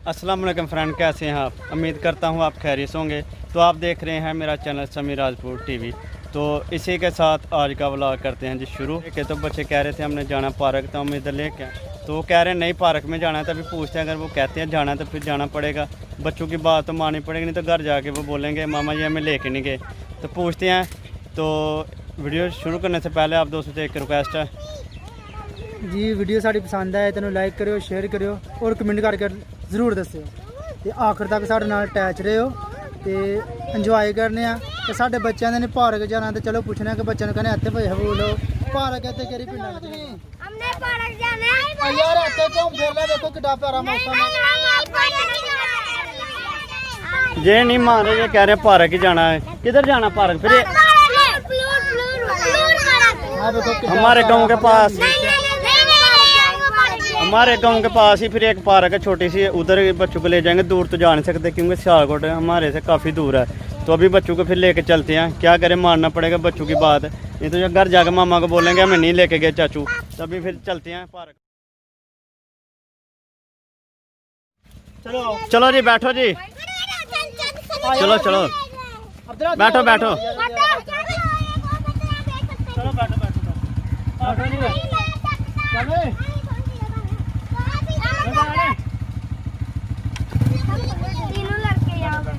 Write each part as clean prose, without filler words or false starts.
अस्सलाम वालेकुम फ्रेंड, कैसे हैं आप? उम्मीद करता हूं आप खैरियत होंगे। तो आप देख रहे हैं मेरा चैनल समीर राजपूत टीवी। तो इसी के साथ आज का व्लॉग करते हैं जी शुरू के। तो बच्चे कह रहे थे हमने जाना पार्क, तो हम इधर लेके तो कह रहे हैं नहीं पार्क में जाना है। तभी पूछते हैं, अगर वो कहते हैं जाना तो फिर जाना पड़ेगा। बच्चों की बात तो माननी पड़ेगी, नहीं तो घर जाके वो बोलेंगे मामा जी हमें लेके नहीं गए। तो पूछते हैं। तो वीडियो शुरू करने से पहले आप दोस्तों से एक रिक्वेस्ट है जी, वीडियो साड़ी पसंद आए तो लाइक करो, शेयर करो और कमेंट करके जरूर दस्सिओ। ते आखिर तक साढ़े नाल अटैच रहो ते इंजॉय करने आ। ते साढ़े बच्चों ने पार्क जाना, तो चलो पूछने कि बच्चों ने कहने इत्थे भाई बोलो पार्क है केरी पिंड हमने पार्क जाना है यार। इत्थे घूम फिर ले, देखो कितना प्यारा मौसम है। ये नहीं मान रहे, ये कह रहे हैं पार्क ही जाना है। किधर जाना पार्क? फिर हमारे गांव के पास ही फिर एक पार्क है छोटी सी, उधर बच्चों को ले जाएंगे। दूर तो जा नहीं सकते क्योंकि सियालकोट हमारे से काफ़ी दूर है। तो अभी बच्चों को फिर लेके चलते हैं। क्या करें, मानना पड़ेगा बच्चों की बात। नहीं तो घर जाकर मामा को बोलेंगे हमें नहीं लेके गए चाचू। तभी फिर चलते हैं पार्क। चलो जी, बैठो जी। चलो चलो बैठो बैठो। चलो बैठो बैठो तीनों लड़के यहाँ पे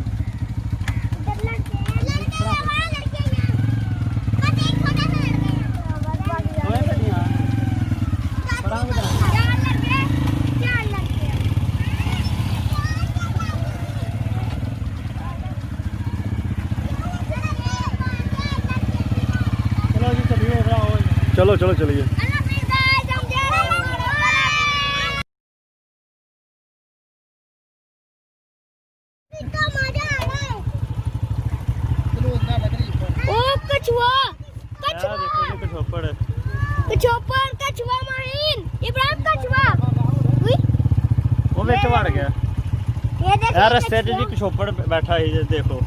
चलो चलो चलिए। कछुआ माहिन इब्राहिम कछुआ वो बेच वड़ गया यार रास्ते जी। कछोपड़ बैठा ही देखो।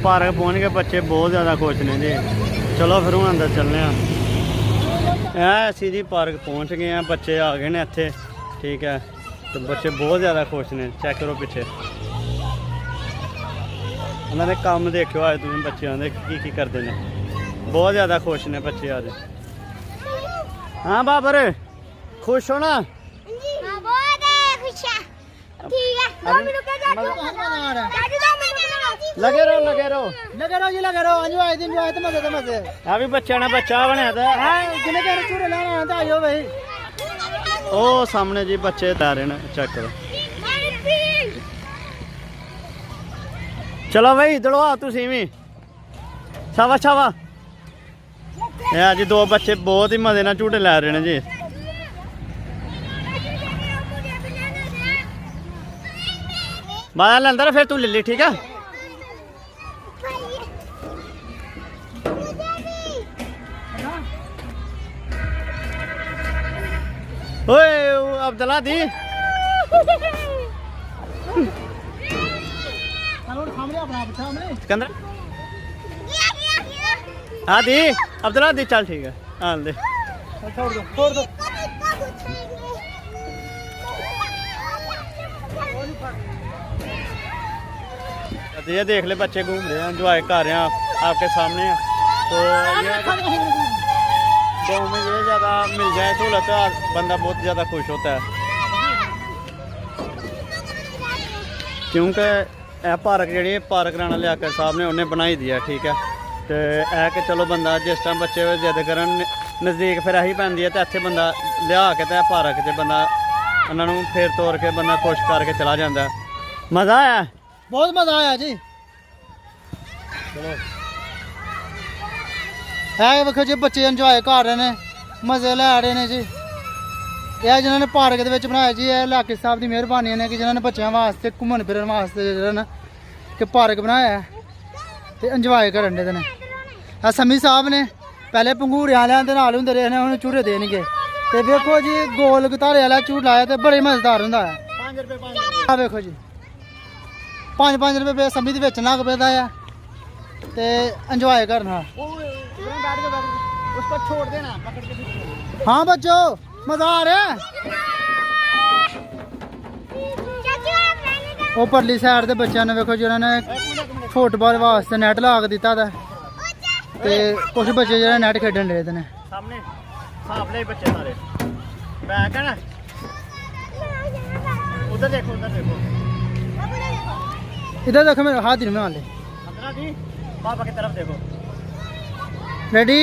पार्क पहुंच गए, बच्चे बहुत ज़्यादा खुश ने जी। चलो फिर हम अंदर चलने ऐसी जी पार्क पहुंच गए हैं। बच्चे आ गए ने इत्थे, ठीक है। तो बच्चे बहुत ज़्यादा खुश ने। चेक करो पीछे उन्होंने काम देखो आज तुम बच्चों के की करते हैं। बहुत ज़्यादा खुश ने बच्चे आज। हाँ बाबर खुश हो ना? लगे रहो लगे रहो लगे रहो जी, लगे रहो। एंजॉय दिन एंजॉय तो मजे तो मजे। अभी बच्चा ने बच्चा बनाया था। जिन्हें कह रहे झूले लाना तो आइयो भाई। ओ सामने जी बच्चे ला रहे हैं, चेक करो। चलो भाई दड़वा तुसी भी शाबाश शाबाश। जी दो बच्चे बहुत ही मजे नाल झूटे लै रहे हैं जी। बाहर अंदर फिर तू ले ली, ठीक है। ओए अब्दुल्ला दी सिकंदर हाँ दी अब्दुल्ला दी चल ठीक है। हाँ दे छोड़ दो छोड़ दो। ये देख ले बच्चे घूम रहे हैं, एंजॉय कर रहे हैं आपके सामने। तो ये गाँव में ये ज़्यादा मिल जाए सहूलत तो बंदा बहुत ज़्यादा खुश होता है। क्योंकि पार्क जी पार्क राणा लियाकत साहब ने उन्हें बनाई दिया, ठीक है। तो है कि चलो बंदा जिस टाइम बच्चे जिद करन नज़दीक फिर अही पैंदी है, तो इत्थे बंदा लिया के तो पार्क च बंदा उन्होंने फिर तोड़ के बंदा खुश करके चला जाता है। मज़ा आया, बहुत मजा आया जी। है वेखो जी बच्चे इंजॉय कर रहे हैं, मजे लै रहे हैं जी। यह जिन्होंने पार्क के बनाया जी, यह लाकिब साहब की मेहरबानी ने कि जिन्होंने बच्चों वास्ते घूमन फिरन वास्ते कि पार्क बनाया है तो इंजॉय करन दे ने। ਆ ਸਮੀ ਸਾਹਿਬ ਨੇ ਪਹਿਲੇ ਪੰਗੂੜੇ ਵਾਲਿਆਂ ਦੇ ਨਾਲ ਹੁੰਦੇ ਰਹੇ ਨੇ, ਹੁਣ ਝੂਟੇ ਦੇਣਗੇ। ਤੇ ਵੇਖੋ ਜੀ ਗੋਲ ਗਤਾਰੇ ਵਾਲਾ ਝੂਟ ਲਾਇਆ ਤੇ ਬੜੇ ਮਜ਼ੇਦਾਰ ਹੁੰਦਾ ਹੈ। 5 रुपए 5 रुपए। ਆ ਵੇਖੋ ਜੀ 5-5 ਰੁਪਏ ਸਮੀ ਦੇ ਵਿੱਚ ਨਗ ਪੈਦਾ ਆ ਤੇ ਇੰਜੋਏ ਕਰਨਾ। बैठ के उसको छोड़ देना पकड़ के पीछे। हाँ बच्चों मजा आ रहा है। चाचू आप मैंने कहा ਉਹ ਪਰਲੀ ਸਾਈਡ ਦੇ ਬੱਚਿਆਂ ਨੇ ਵੇਖੋ ਜਿਹਨਾਂ ਨੇ ਫੁੱਟਬਾਲ ਵਾਸਤੇ ਨੈਟ ਲਾ ਕੇ ਦਿੱਤਾ ਦਾ ਤੇ ਕੁਝ ਬੱਚੇ ਜਿਹੜੇ ਨੈਟ ਖੇਡਣ ਦੇ ਨੇ। सामने साफ ले बच्चे सारे बैक है ना। उधर देखो उधर देखो। इधर देखो मेरे हाथ में वाले। अंदर जी पापा की तरफ देखो। रेडी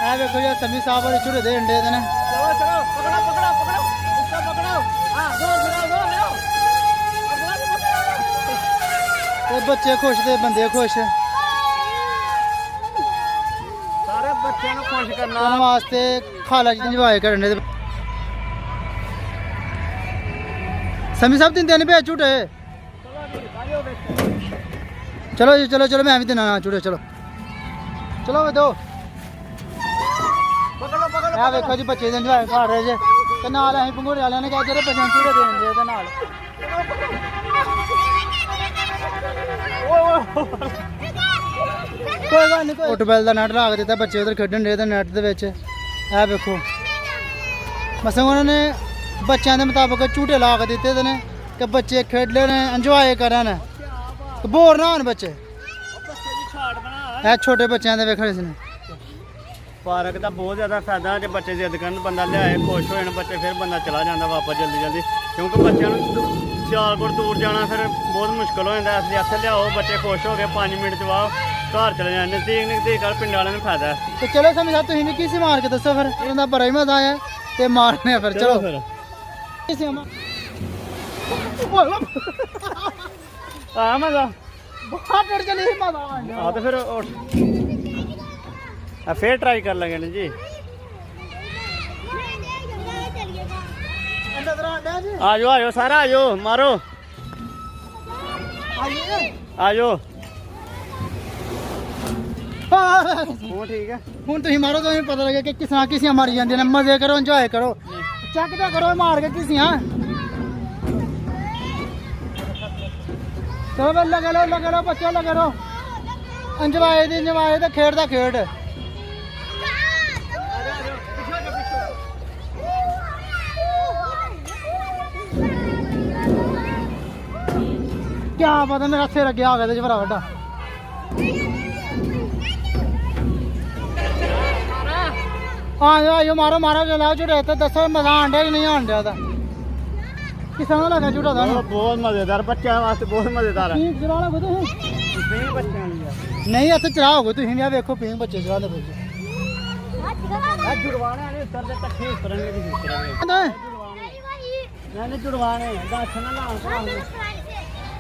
ਆ ਵੇਖੋ ਜੀ ਸਮੀ ਸਾਹਿਬ ਵਾਲੇ ਝੂਟੇ ਦੇ ਅੰਡੇ ਦੇ ਨੇ। चलो चलो पकड़ो पकड़ो पकड़ो इसको पकड़ो। हाँ दो दो ਤੇ ਬੱਚੇ ਖੁਸ਼ ਤੇ ਬੰਦੇ ਖੁਸ਼। सारे बच्चों को खुश करना। ਉਹਨਾਂ ਵਾਸਤੇ ਖਾਲਾ ਜੀ ਇੰਜੋਏ ਕਰਨ ਦੇ। ਸਮੀ ਸਾਹਿਬ ਦਿੰਦੇ ਨੇ ਭੇਜ ਝੂਟੇ। ਚਲੋ ਜੀ ਚਲੋ ਚਲੋ ਮੈਂ ਵੀ ਦੇਣਾ ਝੂਟੇ। ਚਲੋ ਚਲੋ ਵੇ ਦੋ। पकड़ो पकड़ो। ਆ ਵੇਖੋ ਜੀ ਬੱਚੇ ਦੇ ਇੰਜੋਏ ਕਰ ਰਹੇ ਜੇ ਤੇ ਨਾਲ ਅਸੀਂ ਪੰਗੂੜੇ ਵਾਲਿਆਂ ਨੇ ਕਿਹਾ ਜਿਹੜੇ ਬੱਚਿਆਂ ਨੂੰ ਝੂਟੇ ਦੇਣ ਦੇ ਇਹਦੇ ਨਾਲ। ਕੋਈ ਗੱਲ ਨਹੀਂ। ਫੁੱਟਬਾਲ ਦਾ ਨੈਟ ਲਾ ਕੇ ਦਿੱਤਾ, ਬੱਚੇ ਉਧਰ ਖੇਡਣ ਦੇ ਤੇ ਨੈਟ ਦੇ ਵਿੱਚ। ਇਹ ਵੇਖੋ ਬਸ ਉਹਨਾਂ ਨੇ ਬੱਚਿਆਂ ਦੇ ਮੁਤਾਬਕ ਝੂਟੇ ਲਾ ਕੇ ਦਿੱਤੇ ਦੇ ਨੇ ਕਿ ਬੱਚੇ ਖੇਡ ਲੈਣ ਇੰਜੋਏ ਕਰਨ ਤੇ ਬੋਰ ਨਾ ਹੋਣ ਬੱਚੇ। ਇਹ ਛੋਟੇ ਬੱਚਿਆਂ ਦੇ ਵੇਖਣੇ ਸੀ ਨੇ। पार्क का बहुत ज़्यादा फायदा जो बच्चे जिद कर बंदा लिया खुश हो जाए बच्चे फिर बंदा चला जाता वापस जल्दी जल्दी क्योंकि बच्चों सियालकोट दूर जाना फिर बहुत मुश्किल हो जाता है। इसलिए इतने लियाओ बच्चे खुश हो गए 5 मिनट च वाओ घर चले जाए। नजदीक नजदीक कर पिंड वाले फायदा है। ਤੇ ਚਲੋ ਸਮਝ ਆ ਤੁਸੀਂ ਵੀ ਕਿਸੇ ਮਾਰ ਕੇ ਦੱਸੋ ਫਿਰ ਇਹਦਾ ਬੜਾ ਹੀ ਮਜ਼ਾ ਆਇਆ ਤੇ ਮਾਰਨੇ ਆ ਫਿਰ। ਚਲੋ फिर ਕਿਸੇ ਮਾ आया मजा। ਬਹੁਤ ਟੁੱਟ ਚਲੀ ਸੀ ਮਜ਼ਾ ਆਇਆ। हाँ तो फिर फिर ट्राई कर लेंगे ना जी। ਨਜ਼ਰ ਆਂਦਾ ਜੀ आ जाओ सारा आ जाओ मारो ਆਈਏ। आ जाओ। ਹਾਂ वो ठीक है। ਹੁਣ ਤੁਸੀਂ ਮਾਰੋ ਤੁਹਾਨੂੰ ਪਤਾ ਲੱਗੇ ਕਿ ਕਿਸਾਂ ਕਿਸੀਆਂ ਮਾਰੀ ਜਾਂਦੀਆਂ ਨੇ। ਮਜ਼ੇ ਕਰੋ ਇੰਜੋਏ ਕਰੋ ਚੱਕ ਤਾਂ ਕਰੋ ਮਾਰ ਕੇ ਕਿਸੀਆਂ। ਚਲੋ ਵੇ ਲਗਾ ਲਓ ਬੱਚੇ ਲਗਾ ਲਓ ਇੰਜੋਏ ਦੀ ਇੰਜੋਏ ਤੇ ਖੇਡ ਦਾ ਖੇਡ। क्या पता मेरा सिर अगे आ गया भरा वाडा। आयो मारो मारो चलाओ झूठे तो दसो मजा आंडा कि नहीं आंडा किसान लगा झूठा था बहुत मजेदार बच्चों वास्ते बहुत मजेदार है। पिंक चला लो नहीं इतने चलाओगे तुम भी वेखो पिंक बच्चे चला दे जुड़वाने वाले उतर दे तक ठीक करने की कोशिश करेंगे। मैंने जुड़वाने दस ना लाओ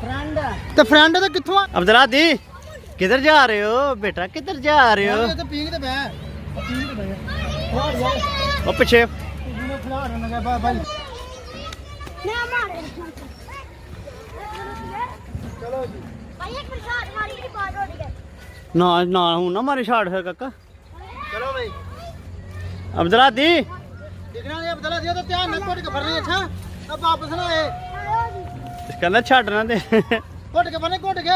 फ्रेंड तो फ्रेंड तो कितों आ अब्दुल्ला दी किधर जा रहे हो बेटा किधर जा रहे हो। तो पिंक ते बह पिंक ते बह वो पीछे खिला रहा है भाई। मैं मार चलो जी भाई एक मिनट शॉट मारी की बात हो रही है। ना ना हूं ना मारी शाट फिर काका। चलो भाई अब्दुल्ला दी देखना नहीं अब्दुल्ला दिया तो ध्यान न कोट के भरने। अच्छा अब वापस ना आए इसका ना छाड़ना दे कोट के बने कोट के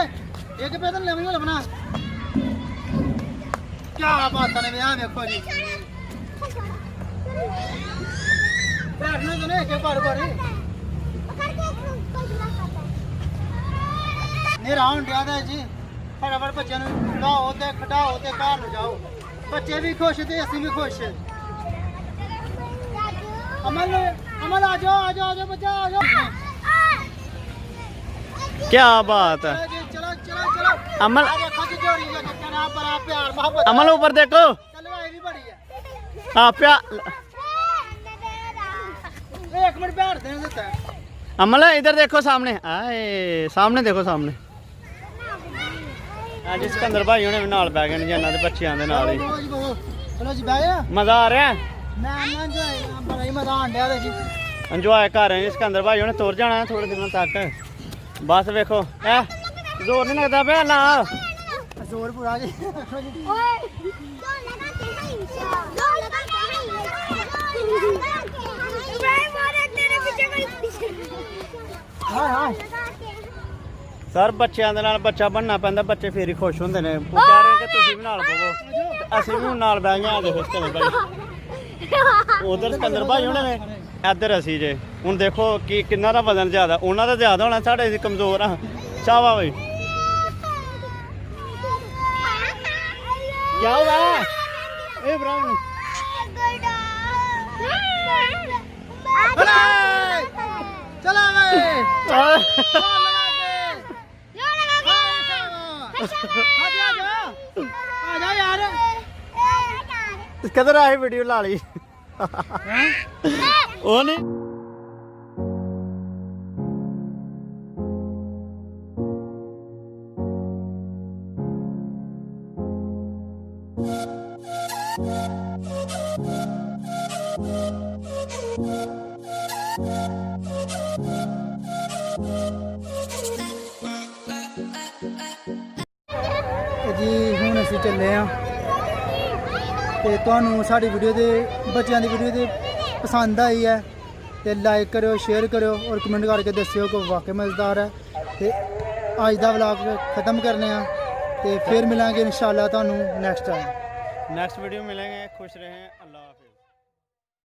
एक पे तो लेवल वाला बना। क्या बात है मैं देखो जी बैठने तो नहीं के बार बार नहीं राउंड याद है जी। फटाफट बच्चों ਨੂੰ ਲਾਓ ਤੇ ਖਟਾਓ ਤੇ ਘਰ ਨੂੰ ਜਾਓ। ਬੱਚੇ ਵੀ ਖੁਸ਼ ਤੇ ਅਸੀਂ ਵੀ ਖੁਸ਼। ਅਮਲ ਅਮਲ ਆ ਜਾਓ ਬੱਚਾ ਆ ਜਾਓ। क्या बात है। चलो चलो चलो अमल देखो जी जोड़ी का चक्कर है बड़ा प्यार मोहब्बत अमल ऊपर देखो चलवाई भी बड़ी है। हाँ प्यार एक मिनट बैठ देने देता है। अमल इधर देखो सामने आए सामने देखो सामने आज सिकंदर भाई होने भी नाल पै गए ने जिन्ना दे बच्चियां दे नाल ही। ਚਲੋ ਜੀ ਬਹਿ ਜਾ ਮਜ਼ਾ ਆ ਰਿਹਾ ਮੈਂ ਨਾ ਜੋ ਬੜਾ ਹੀ ਮਜ਼ਾ ਆਂਡਿਆ ਤੇ ਜੀ ਇੰਜੋਏ ਕਰ ਰਹੇ ਨੇ ਸਿਕੰਦਰ ਭਾਈ ਉਹਨੇ ਤੁਰ ਜਾਣਾ ਥੋੜੇ ਦਿਨਾਂ ਤੱਕ ਬਸ ਵੇਖੋ ਐ ਜ਼ੋਰ ਨਹੀਂ ਲੱਗਦਾ ਪਿਆ ਨਾ ਜ਼ੋਰ ਪੂਰਾ ਜੀ ਓਏ ਦੋ ਲਗਾ ਕੇ ਮੈਂ ਮਾਰੇ ਤੇਰੇ ਪਿੱਛੇ ਕੋਈ ਹਾਏ ਹਾਏ ਸਰ ਬੱਚਿਆਂ ਦੇ ਨਾਲ ਬੱਚਾ ਬਣਨਾ ਪੈਂਦਾ ਬੱਚੇ ਫੇਰ ਹੀ ਖੁਸ਼ ਹੁੰਦੇ ਨੇ ਉਹ ਕਹਿ ਰਹੇ ਕਿ ਤੁਸੀਂ ਵੀ ਨਾਲ ਬਵੋ ਤੇ ਅਸੀਂ ਵੀ ਹੁਣ ਨਾਲ ਬਹਿ ਗਏ ਆ ਦੇਖੋ ਸਿਕੰਦਰ ਭਾਈ ਉਧਰ ਸਿਕੰਦਰ ਭਾਈ ਹੋਣੇ ਨੇ ਇੱਧਰ ਅਸੀਂ ਜੇ ਹੁਣ ਦੇਖੋ ਕਿ ਕਿੰਨਾ ਦਾ ਵਜ਼ਨ ਜ਼ਿਆਦਾ ਉਹਨਾਂ ਦਾ ਜ਼ਿਆਦਾ ਹੋਣਾ ਸਾਡੇ ਅਸੀਂ ਕਮਜ਼ੋਰ ਆ ਚਾਵਾ ਬਈ ਕੀ ਹੋਇਆ ਇਹ ਬਰਾਉਨ ਚਲਾ ਵੇ ਆ ਜਾ ਯਾਰ ਕਿੱਧਰ ਆਏ ਵੀਡੀਓ ਲਾ ਲਈ ਉਹ ਨਹੀਂ ਜੀ ਹੁਣ ਅਸੀਂ ਚੱਲੇ ਆ ਤੇ ਤੁਹਾਨੂੰ ਸਾਡੀ ਵੀਡੀਓ ਦੇ ਬੱਚਿਆਂ ਦੀ ਵੀਡੀਓ ਦੇ ਪਸੰਦ ਆਈ ਹੈ ਤੇ ਲਾਈਕ ਕਰਿਓ ਸ਼ੇਅਰ ਕਰਿਓ ਔਰ ਕਮੈਂਟ ਕਰਕੇ ਦੱਸਿਓ ਕਿ ਵਾਕਈ ਮਜ਼ੇਦਾਰ ਹੈ ਤੇ ਅੱਜ ਦਾ ਵਲੌਗ ਖਤਮ ਕਰਨੇ ਆ ਤੇ ਫਿਰ ਮਿਲਾਂਗੇ ਇਨਸ਼ਾਅੱਲਾ ਤੁਹਾਨੂੰ ਨੈਕਸਟ ਟਾਈਮ नेक्स्ट वीडियो में मिलेंगे खुश रहें अल्लाह हाफिज़।